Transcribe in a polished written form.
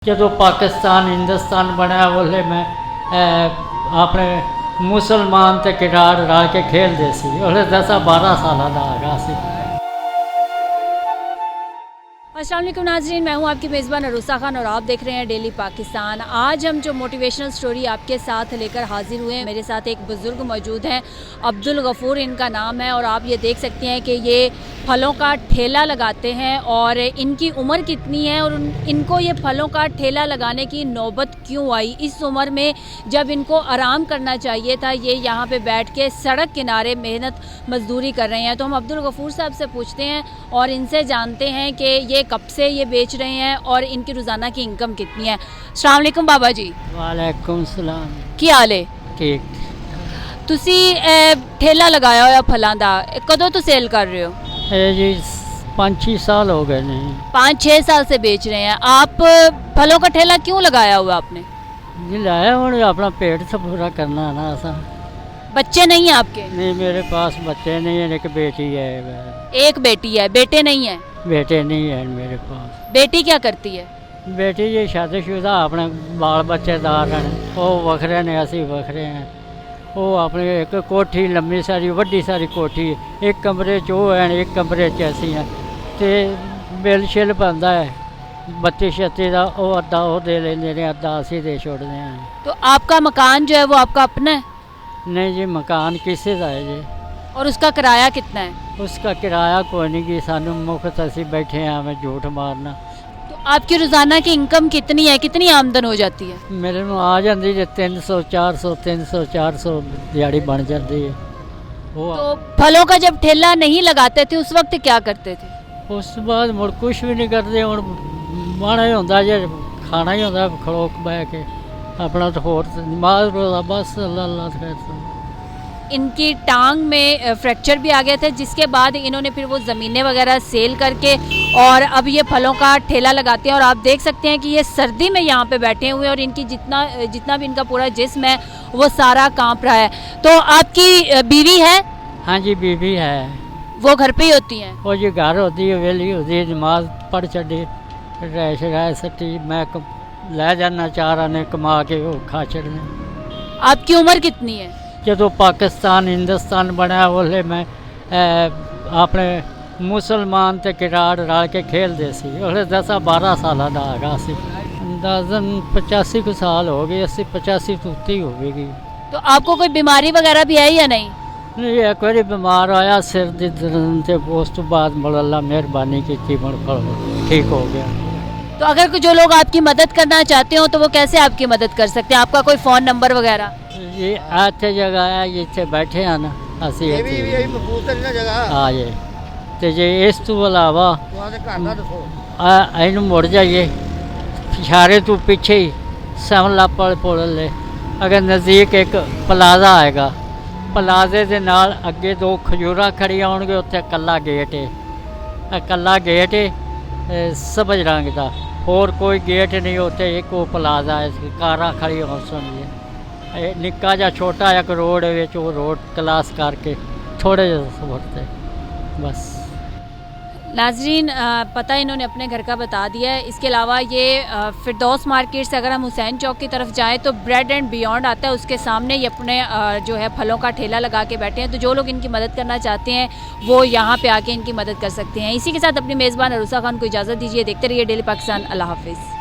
जो पाकिस्तान हिंदुस्तान बनया उसले मैं अपने मुसलमान ते खिडाड़ रल के खेलते सी उसले 10-12 साल का हैगा सी। अस्सलाम वालेकुम नाज़रीन, मैं हूं आपकी मेज़बान अरूसा खान और आप देख रहे हैं डेली पाकिस्तान। आज हम जो मोटिवेशनल स्टोरी आपके साथ लेकर हाजिर हुए हैं, मेरे साथ एक बुज़ुर्ग मौजूद हैं, अब्दुल गफ़ूर इनका नाम है और आप ये देख सकते हैं कि ये फलों का ठेला लगाते हैं और इनकी उम्र कितनी है और इनको ये फलों का ठेला लगाने की नौबत क्यों आई। इस उम्र में जब इनको आराम करना चाहिए था, ये यहाँ पे बैठ के सड़क किनारे मेहनत मजदूरी कर रहे हैं। तो हम अब्दुल गफ़ूर साहब से पूछते हैं और इनसे जानते हैं कि ये कब से ये बेच रहे हैं और इनकी रोज़ाना की इनकम कितनी है। अस्सलाम वालेकुम बाबा जी। वालेकुम सलाम। की हाल है? ठीक। तुसी ठेला लगाया होया फलों का, कदों तो सेल कर रहे हो? जी 5-6 साल हो गए नहीं। 5-6 साल से बेच रहे हैं आप। फलों का ठेला क्यों लगाया हुआ आपने? जी लाया हूँ अपना पेट से पूरा करना है ना ऐसा। बच्चे नहीं हैं आपके? नहीं, मेरे पास बच्चे नहीं है, एक बेटी है। एक बेटी है, बेटे नहीं है? बेटे नहीं है मेरे पास। बेटी क्या करती है? बेटी जी शादीशुदा अपने बाल बच्चेदार हैं, वो वखरे ने असी वखरे हैं। वो अपनी एक कोठी लंबी सारी वड्डी सारी कोठी, एक कमरे च वो हैं, एक कमरे च असी हैं। तो बिल शिल बनता है 32-36 का, वो अद्धा वो दे लेंगे ने, अद्धा असी दे छोड़ते हैं। तो आपका मकान जो है वो आपका अपना है? नहीं जी, मकान किसी का है जी। और उसका किराया कितना है? उसका किराया कोई नहीं कि सानू मुफ्त असी बैठे हैं, हमें झूठ मारना। तो आपकी रोज़ाना की इनकम कितनी है, कितनी आमदन हो जाती है? मेरे को आ जाती है 300-400 दिहाड़ी बन जाती है। वो तो फलों का जब ठेला नहीं लगाते थे उस वक्त क्या करते थे? उस बाद मुड़ कुछ भी नहीं करते। हूँ माड़ा ही होंदा जे खाना ही होंदा खड़ोक बह के अपना, तो होर नमाज रोज़ा बस अल्लाह खैर। इनकी टांग में फ्रैक्चर भी आ गया था, जिसके बाद इन्होंने फिर वो ज़मीनें वगैरह सेल करके और अब ये फलों का ठेला लगाते हैं। और आप देख सकते हैं कि ये सर्दी में यहाँ पे बैठे हुए हैं और इनकी जितना भी इनका पूरा जिस्म है वो सारा कांप रहा है। तो आपकी बीवी है? हाँ जी, बीवी है। वो घर पे ही होती हैं? वो जी घर होती है, वेली होती है, नमाज पढ़ छड़ी रह सटी, मैं लै जाना 4 आने कमा के वो खा छड़ने। आपकी उम्र कितनी है? जो पाकिस्तान हिंदुस्तान बनया उसले मैं अपने मुसलमान ते खिडाड़ रल के खेलते सी उसले 10-12 साल का हैगा सी। अंदाजन 85 को साल हो गए, 80-85 तो उत्ती हो गई। तो आपको कोई बीमारी वगैरह भी है या नहीं? नहीं, एक बार बीमार आया सिर दी दर्द से, उस तो बाद अल्लाह मेहरबानी की ठीक हो गया। तो अगर जो लोग आपकी मदद करना चाहते हो तो वो कैसे आपकी मदद कर सकते हैं? आपका कोई फ़ोन नंबर वगैरह? ये इतने जगह है, इतने बैठे हैं ना असी हाँ जी। तो जे इस तो अलावा इन मुड़ जाइए इशारे तो पीछे ही समला पुल ले, अगर नज़दीक एक प्लाजा आएगा, प्लाजे के नाल अगे 2 खजूरा खड़िया होंगे, उत्थे कला गेट है, कला गेट है सबज रंग का, और कोई गेट नहीं, उत्थे एक वो प्लाजा है, कारा खड़ी हो सुनिए। निक्का जा छोटा एक रोड है, वो रोड क्लास करके थोड़े से बस। नाजरीन, पता इन्होंने अपने घर का बता दिया है। इसके अलावा ये फिरदौस मार्केट से अगर हम हुसैन चौक की तरफ जाएं तो ब्रेड एंड बियॉन्ड आता है, उसके सामने ये अपने जो है फलों का ठेला लगा के बैठे हैं। तो जो लोग इनकी मदद करना चाहते हैं वो यहाँ पे आके इनकी मदद कर सकते हैं। इसी के साथ अपनी मेज़बान अरूसा खान को इजाज़त दीजिए। देखते रहिए डेली पाकिस्तान। अल्लाह हाफिज़।